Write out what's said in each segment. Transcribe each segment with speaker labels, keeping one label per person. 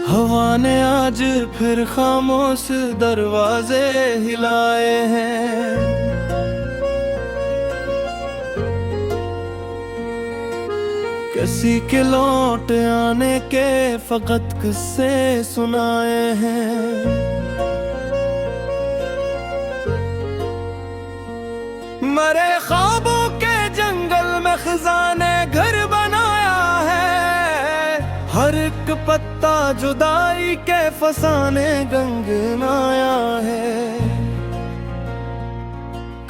Speaker 1: हवा ने आज फिर खामोश दरवाजे हिलाए हैं। किसी के लौट आने के फकत किस्से सुनाए हैं। मरे ख्वाबों के जंगल में खजाने घर बनाया है। हर एक पत्ता जुदाई के फसाने गंगनाया है।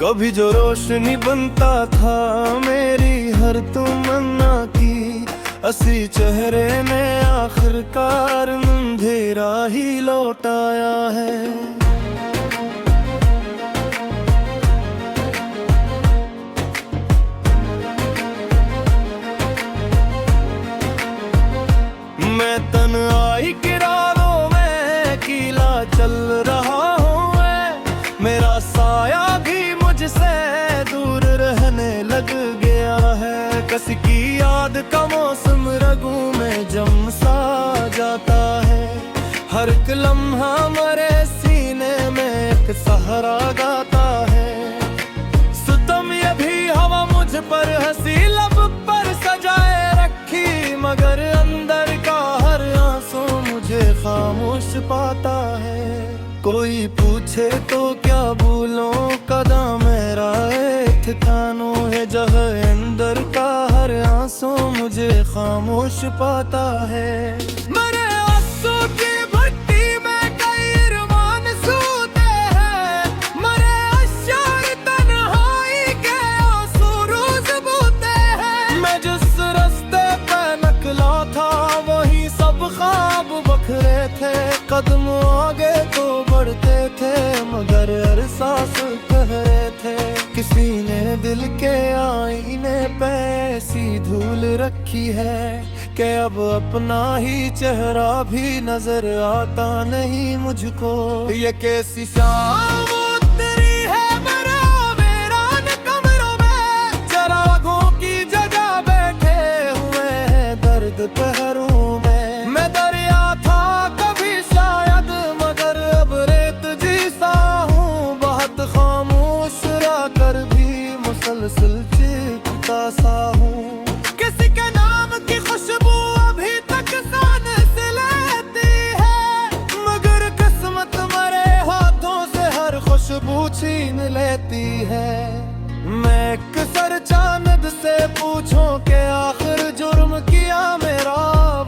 Speaker 1: कभी जो रोशनी बनता था मेरी हर तमन्ना की, असी चेहरे ने आखिरकार अंधेरा ही लौटाया है। मैं तन्हाई की राहों में कीला चल रहा हूँ। मेरा साया भी मुझसे दूर रहने लग गया है। किसी की याद का मौसम रगों में जम सा जाता है। हर एक लम्हा मरे सीने में एक सहारा गाता है। सुतम ये भी हवा मुझ पर हंसी लब पर सजाए रखी, मगर अंदर का हर आंसू मुझे खामोश पाता है। कोई पूछे तो क्या बोलूं, कदम मेरा ठिकानों है जगह अंदर का हर आंसू मुझे खामोश पाता है। मेरे आंसू की भट्टी में कई अरमान सूते हैं। मेरे अश्शार तन्हाई के आंसू रोज बूते हैं। मैं जिस रास्ते पे निकला था वही सब ख्वाब बखरे थे। कदम आगे तो बढ़ते थे मगर एहसास कह रहे थे। किसी ने दिल के आईने पे ऐसी धूल रखी है कि अब अपना ही चेहरा भी नजर आता नहीं मुझको। ये कैसी शाम उतरी है मेरा वीरान कमरों में। चरागों की जगह बैठे हुए हैं दर्द पहरों में। मैं दरिया था कभी शायद मगर अब रेत जैसा हूँ। बहुत खामोश रह कर भी मुसलसल चिपता सा हूँ। किसी के नाम की खुशबू अभी तक साने से लेती है, मगर किस्मत मरे हाथों से हर खुशबू छीन लेती है। मैं एक सर चांद से पूछूं कि आखिर जुर्म किया मेरा,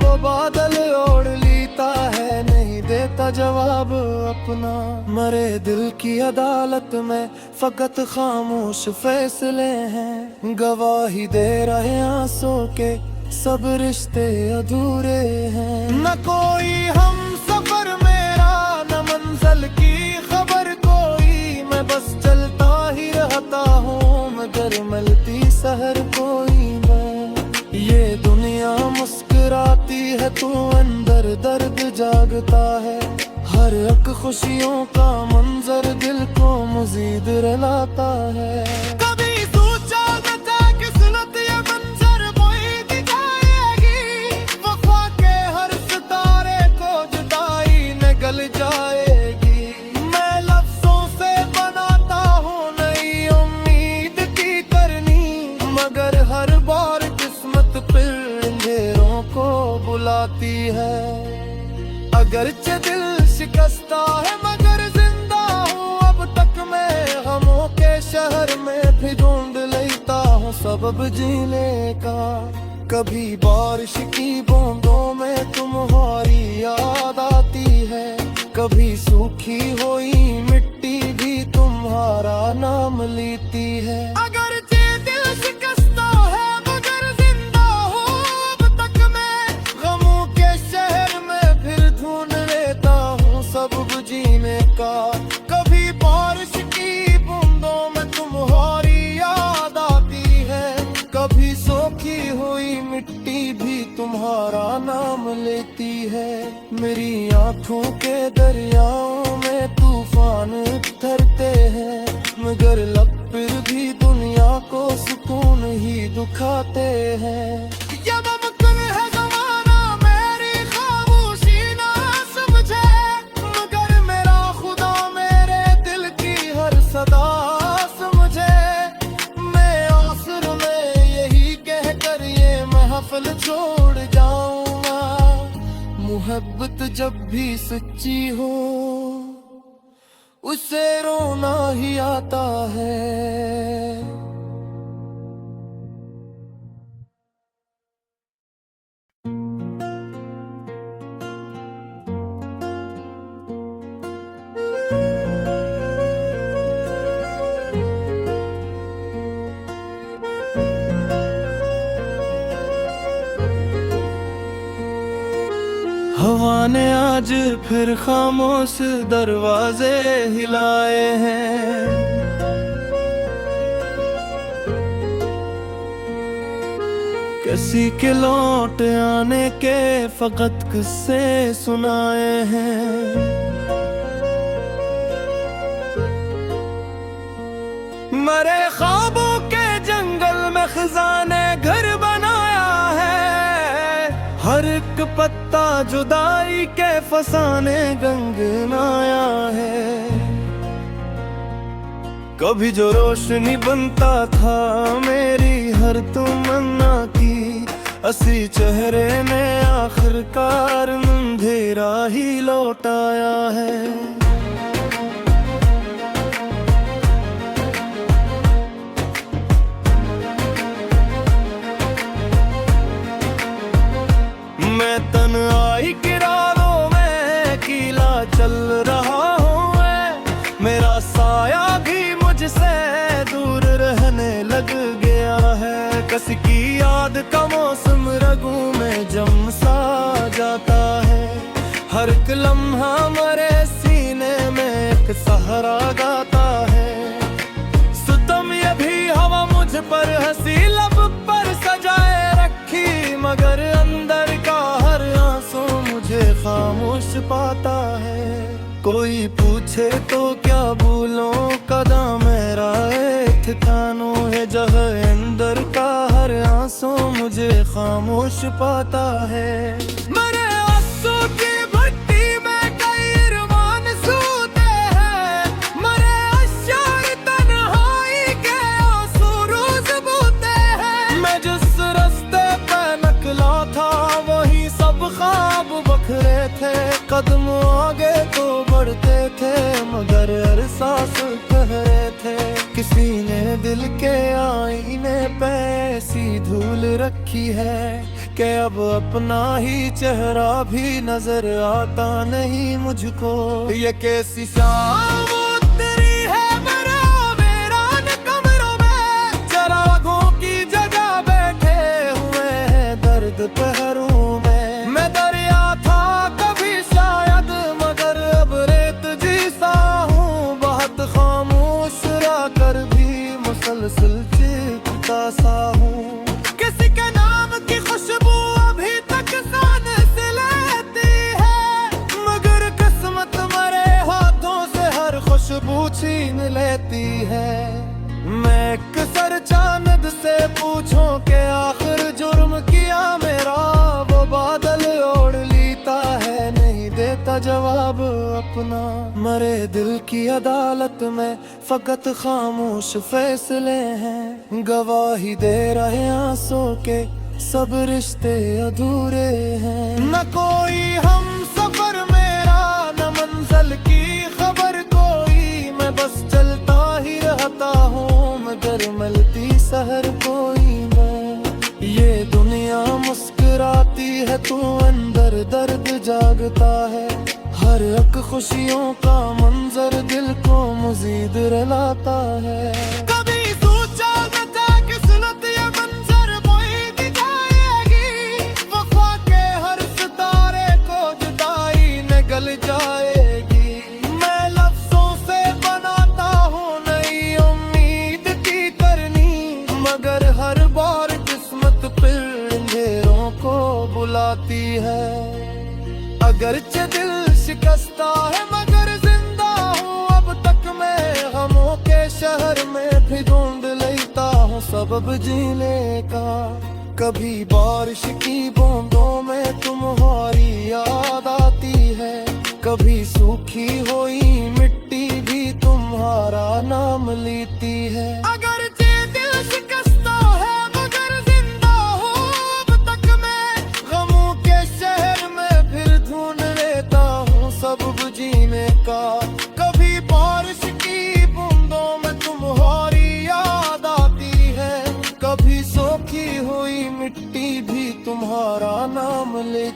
Speaker 1: वो बादल ओढ़ लेता है नहीं देता जवाब अपना। मरे दिल की अदालत में फकत खामोश फैसले हैं। गवाही दे रहे आंसू के सब रिश्ते अधूरे हैं। न कोई हम सफर मेरा न मंजिल की खबर कोई। मैं बस चलता ही रहता हूँ मगर मिलती शहर कोई मैं। ये दुनिया मुस्कुराती है तो अंदर दर्द जागता है। हर एक खुशियों का मंजर दिल को मजीद रुलाता है। कभी सोचा न था किस्मत ये मंजर कोई दिखाएगी। वफा के हर सितारे को जुदाई न गल जाएगी। मैं लफ्जों से बनाता हूँ नई उम्मीद की करनी, मगर हर बार किस्मत फिर अंधेरों को बुलाती है। अगरचे दिल शिकस्ता है मगर जिंदा हूँ अब तक मैं। गमों के शहर में भी ढूंढ लेता हूँ सबब जीने का। कभी बारिश की बूंदों में तुम्हारी याद आती है। कभी सूखी हुई मिट्टी भी तुम्हारा नाम लेती है। अगरचे दिल शिकस्ता है मगर जिंदा हूँ अब तक मैं। गमों के शहर में फिर ढूंढ लेता हूँ सबब जीने का। कभी बारिश की बूंदों में तुम्हारी याद आती है। कभी सूखी हुई मिट्टी भी तुम्हारा नाम लेती है। मेरी आंखों के दरियाओं में तूफान उतरते हैं, मगर लब फिर भी दुनिया को सुकून ही दुखाते हैं। ये मुमकिन है ज़माना मेरी खामोशी ना मोहब्बत जब भी सच्ची हो उसे रोना ही आता है। हवा ने आज फिर खामोश दरवाजे हिलाए हैं। किसी के लौट आने के फकत किस्से सुनाए हैं। मरे ख्वाबों के जंगल में खजाने घर बनाया है। हर एक पत्ता जुदाई के फसाने गंगनाया है। कभी जो रोशनी बनता था मेरी हर तमन्ना की, असी चेहरे ने आखिरकार अंधेरा ही लौटाया है। मैं तन्हाई की राहों में कीला चल रहा हूँ। मेरा साया भी मुझसे दूर रहने लग गया है। किसी की याद का मौसम रगों में जम सा जाता है। हर एक लम्हा मरे सीने में एक सहारा गाता है। सुतम ये भी हवा मुझ पर हंसी लब पर सजाए रखी, मगर अंदर का हर आंसू मुझे खामोश पाता है। कोई पूछे तो क्या भूलों कदम मेरा ठिकानों है। जगह अंदर का हर आंसू मुझे खामोश पाता है। मरे आंसू की भट्टी में कई अरमान सूते हैं। मरे अश्शार तन्हाई के आंसू रोज बूते हैं। मैं जिस रास्ते पे निकला था वही सब ख्वाब बखरे थे। कदम आगे तो बढ़ते थे मगर एहसास कह रहे थे। किसी ने दिल के आईने पे ऐसी धूल रखी है कि अब अपना ही चेहरा भी नजर आता नहीं मुझको। ये कैसी शाम उतरी है मरा मेरा कमरों में। चरागों की जगह बैठे हुए हैं दर्द पहरों में। मैं दरिया था कभी शायद मगर अब रेत जैसा हूँ। बहुत खामोश रह कर भी मुसलसल चिपका सा हूँ। किसी के नाम की खुशबू अभी तक खाने से लेती है, मगर किस्मत मरे हाथों से हर खुशबू छीन लेती है। मैं एक सर चांद से पूछूं कि आखिर जुर्म किया मेरा, वो बादल ओढ़ लेता है नहीं देता जवाब अपना। मरे दिल की अदालत में फकत खामोश फैसले हैं। गवाही दे रहे आंसू के सब रिश्ते अधूरे हैं। न कोई हम सफर मेरा न मंजिल की खबर कोई। मैं बस चलता ही रहता हूँ मगर मिलती शहर कोई मैं। ये दुनिया मुस्कुराती है तू अंदर दर्द जागता है। हर एक खुशियों का मंजर दिल को मजीद रुलाता है। कभी सोचा न था किस्मत ये मंजर कोई दिखाएगी। वफा के हर सितारे को जुदाई ने गल जाएगी। मैं लफ्जों से बनाता हूँ नई उम्मीद की करनी, मगर हर बार किस्मत फिर अंधेरों को बुलाती है। अगरचे दिल शिकस्ता है मगर जिंदा हूँ अब तक मैं। गमों के शहर में भी ढूंढ लेता हूँ सबब जीने का। कभी बारिश की बूंदों में तुम्हारी याद आती है। कभी सूखी हुई मिट्टी भी तुम्हारा नाम लेती है। अगर दिल शिकस्ता है मगर जिंदा हूँ अब तक मैं। गमों के शहर में फिर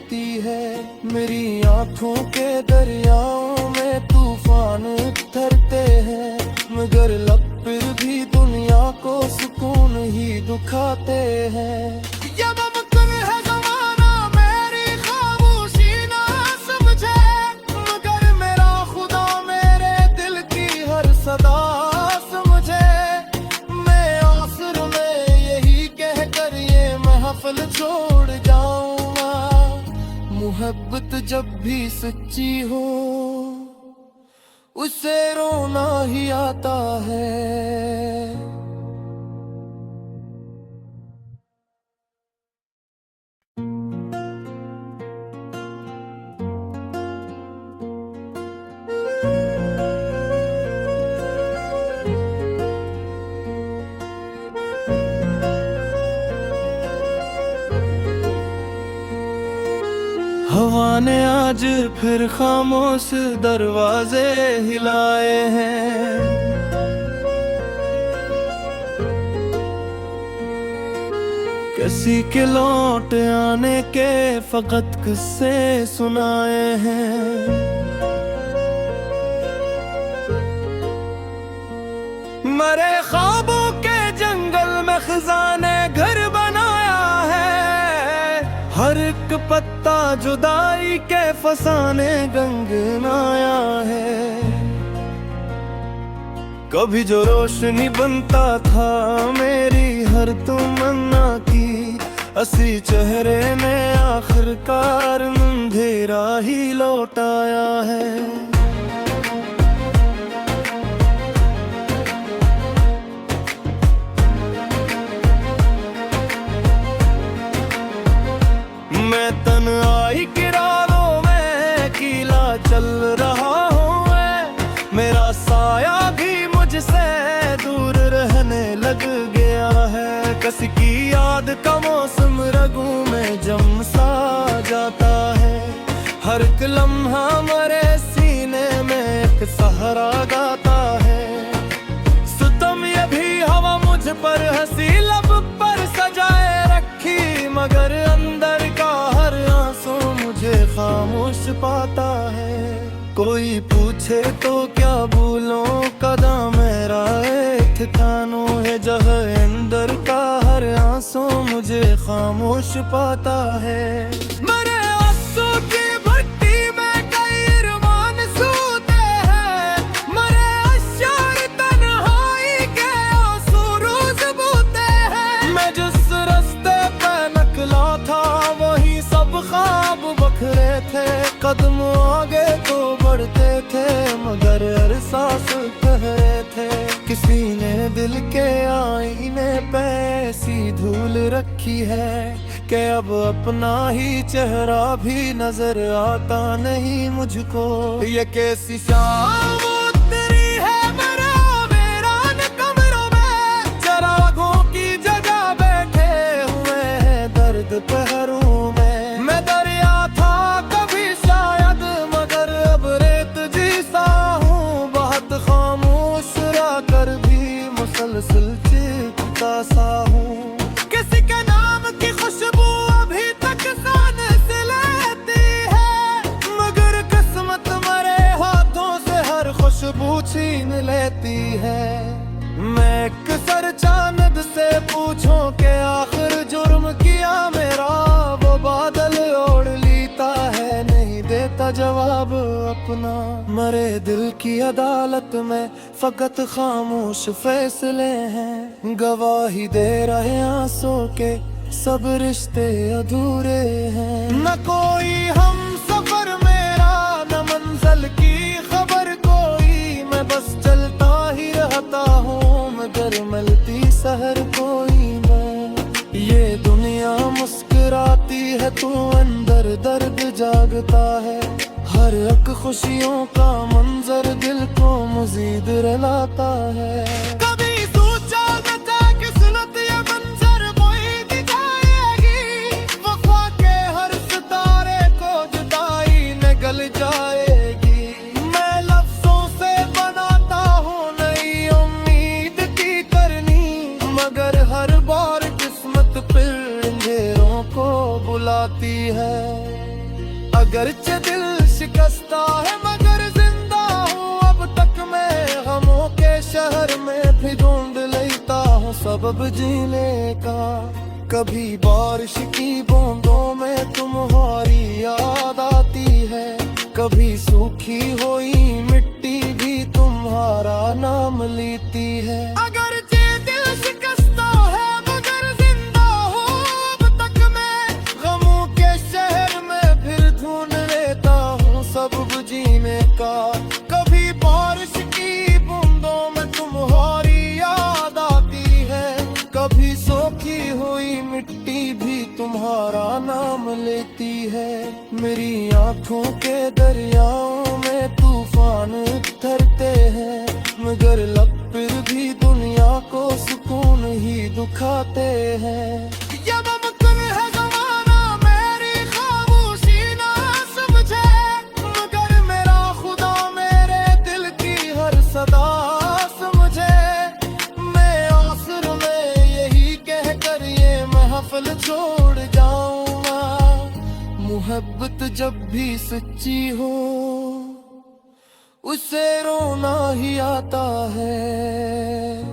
Speaker 1: होती है। मेरी आंखों के दरियाओं में तूफान उतरते हैं, मगर लब फिर भी दुनिया को सुकून ही दुखाते हैं। ये मुमकिन है ज़माना मेरी खामोशी ना समझे, मगर मेरा खुदा मेरे दिल की हर सदा समझे। मैं आखिर में यही कहकर ये महफिल छोड़ जाऊंगा, मोहब्बत जब भी सच्ची हो उसे रोना ही आता है। हवा ने आज फिर खामोश दरवाजे हिलाए हैं, किसी के लौट आने के फकत किस्से सुनाए हैं। मरे ख्वाबों के जंगल में खजाने घर बनाया है, हर एक पत्ता जुदाई के फसाने गंगनाया है। कभी जो रोशनी बनता था मेरी हर तमन्ना की, असी चेहरे ने आखिरकार अंधेरा ही लौटाया है। मैं तन्हाई की राहों में कीला चल रहा हूँ, मेरा साया भी मुझसे दूर रहने लग गया है। किसी की याद का मौसम रगों में जम सा जाता है, हर एक लम्हा मरे सीने में एक सहारा गाता है। सुतम ये भी हवा मुझ पर हंसी लब पर सजाए रखी, मगर अंदर का हर आंसू मुझे खामोश पाता है। कोई पूछे तो क्या भूलों कदम मेरा ठिकानों है, जगह अंदर का हर आंसू मुझे खामोश पाता है। मेरे आंसू की भट्टी में कई अरमान सूते हैं, मेरे अश्शार तन्हाई के आंसू रोज बूते हैं। मैं जिस रास्ते पे निकला था वही सब ख्वाब बखरे थे, कदम आगे तो बढ़ते थे मगर एहसास कह रहे थे। किसी ने दिल के आईने पे ऐसी धूल रखी है कि अब अपना ही चेहरा भी नजर आता नहीं मुझको। ये कैसी शाम उतरी है मेरा वीरान कमरों में, चरागों की जगह बैठे हुए हैं दर्द पहरों में। मैं दरिया था कभी शायद मगर अब रेत जैसा हूँ, बहुत खामोश रह कर भी मुसलसल चिपका सा हूँ। किसी के नाम की खुशबू अभी तक सान से लेती है, मगर किस्मत मरे हाथों से हर खुशबू छीन लेती है। मैं एक सर चांद से पूछूं कि आखिर जुर्म किया मेरा, वो बादल ओढ़ लेता है नहीं देता जवाब अपना। मरे दिल की अदालत में फकत खामोश फैसले हैं, गवाही दे रहे आंसू के सब रिश्ते अधूरे हैं। न कोई हम सफर मेरा न मंजिल की खबर कोई, मैं बस चलता ही रहता हूँ मगर मिलती शहर कोई मैं। ये दुनिया मुस्कुराती है तो अंदर दर्द जागता है, हर एक खुशियों का मंजर दिल को मजीद रुलाता है। कभी सोचा न था कि सुनत ये मंजर कोई दिखाएगी, वफा के हर सितारे को जुदाई न गल जाएगी। मैं लफ्जों से बनाता हूँ नई उम्मीद की करनी, मगर हर बार किस्मत फिर अंधेरों को बुलाती है। अगरचे दिल शिकस्ता है मगर जिंदा हूँ अब तक मैं। गमों के शहर में भी ढूंढ लेता हूँ सबब जीने का। कभी बारिश की बूंदों में तुम्हारी याद आती है, कभी सूखी हुई मिट्टी भी तुम्हारा नाम लेती है। अगर जे दिल शिकस्ता है मगर जिंदा हूँ अब तक मैं। गमों के शहर में फिर ढूंढ लेता हूँ सबब जीने का। कभी बारिश की बूंदों में तुम्हारी याद आती है, कभी सूखी हुई मिट्टी भी तुम्हारा नाम लेती है। मेरी आंखों के दरियाओं में तूफान उतरते हैं, मगर लब फिर भी दुनिया को सुकून ही दुखाते हैं। ये मुमकिन है ज़माना मेरी खामोशी ना समझे, मगर मेरा खुदा मेरे दिल की हर सदा समझे। मैं आखिर में यही कहकर ये महफिल छोड़ जाऊंगा। मोहब्बत जब भी सच्ची हो उसे रोना ही आता है।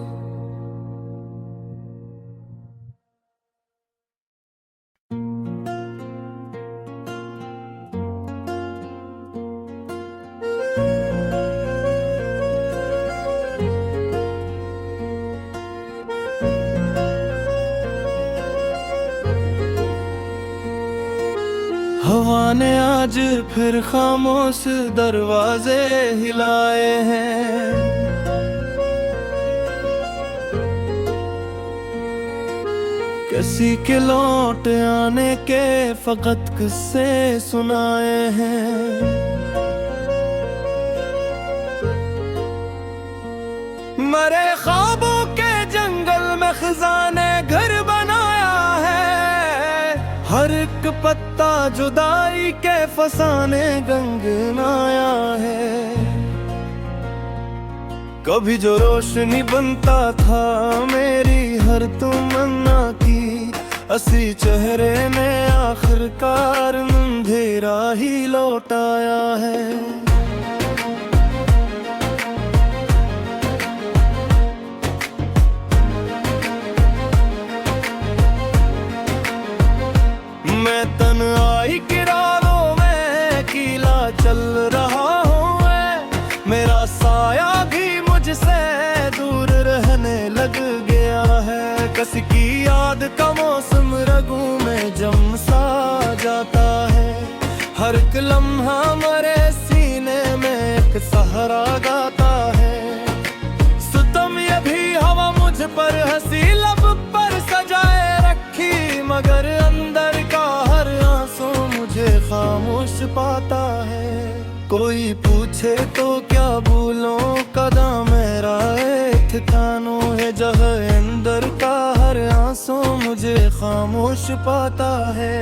Speaker 1: हवा ने आज फिर खामोश दरवाजे हिलाए हैं। किसी के लौट आने के फकत किस्से सुनाए हैं। मरे ख्वाबों के जंगल में खजाने घर बनाया है। हर एक पत्ता जुदाई के फसाने गंगनाया है। कभी जो रोशनी बनता था मेरी हर तमन्ना की, असली चेहरे ने आखिरकार अंधेरा ही लौटाया है। मैं तन्हाई की राहों में कीला चल रहा हूँ। मेरा साया भी मुझसे दूर रहने लग गया है। किसी की याद का मौसम रगों में जम सा जाता है। हर एक लम्हा मरे सीने में एक सहारा गाता है। सुतम ये भी हवा मुझ पर हंसी लब पर सजाए रखी, मगर अंदर का हर आंसू मुझे खामोश पाता है। कोई पूछे तो क्या बोलूं, कदम मेरा ठिकानो है जगह अंदर का हर आंसू मुझे खामोश पाता है।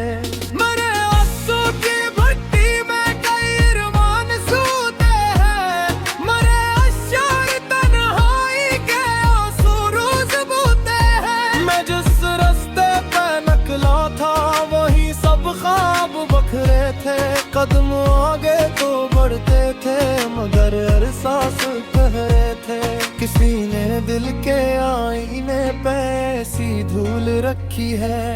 Speaker 1: मेरे आंसू की भट्टी में कई अरमान सूते हैं। मेरे अश्शार तन्हाई के आंसू रोज बूते हैं। मैं जिस रास्ते पे निकला था वही सब ख्वाब बखरे थे। कदम आगे तो बढ़ते थे मगर हर सांस कह रहे थे। किसी ने दिल के आईने पे ऐसी धूल रखी है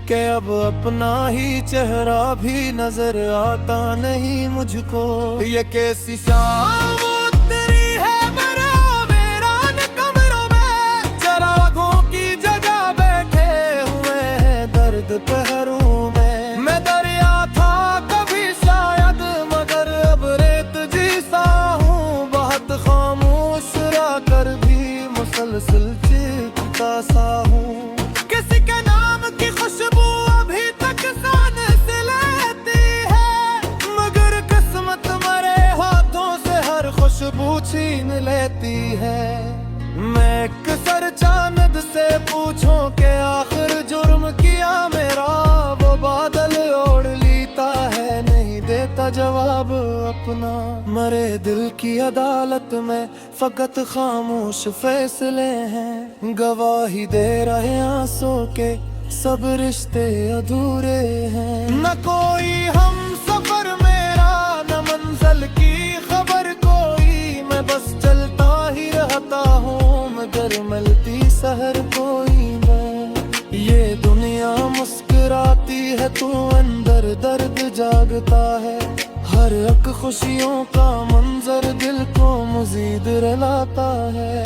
Speaker 1: कि अब अपना ही चेहरा भी नजर आता नहीं मुझको। ये कैसी शाम उतरी है वीरान कमरों में, चरागों की जगह बैठे हुए हैं दर्द पहरों में। मैं दरिया था कभी शायद मगर अब रेत जैसा हूँ। बहुत खामोश रह कर भी मुसलसल चिपका सा हूँ। किसी के नाम की खुशबू अभी तक सान से लेती है, मगर किस्मत मरे हाथों से हर खुशबू छीन लेती है। मैं एक सर चांद से पूछूं कि आखिर जुर्म किया मेरा, वो बादल ओढ़ लेता है नहीं देता जवाब अपना। मरे दिल की अदालत में फकत खामोश फैसले हैं। गवाही दे रहे आंसू के सब रिश्ते अधूरे हैं। न कोई हम सफर में तू अंदर दर्द जागता है। हर एक खुशियों का मंजर दिल को मजीद रुलाता है।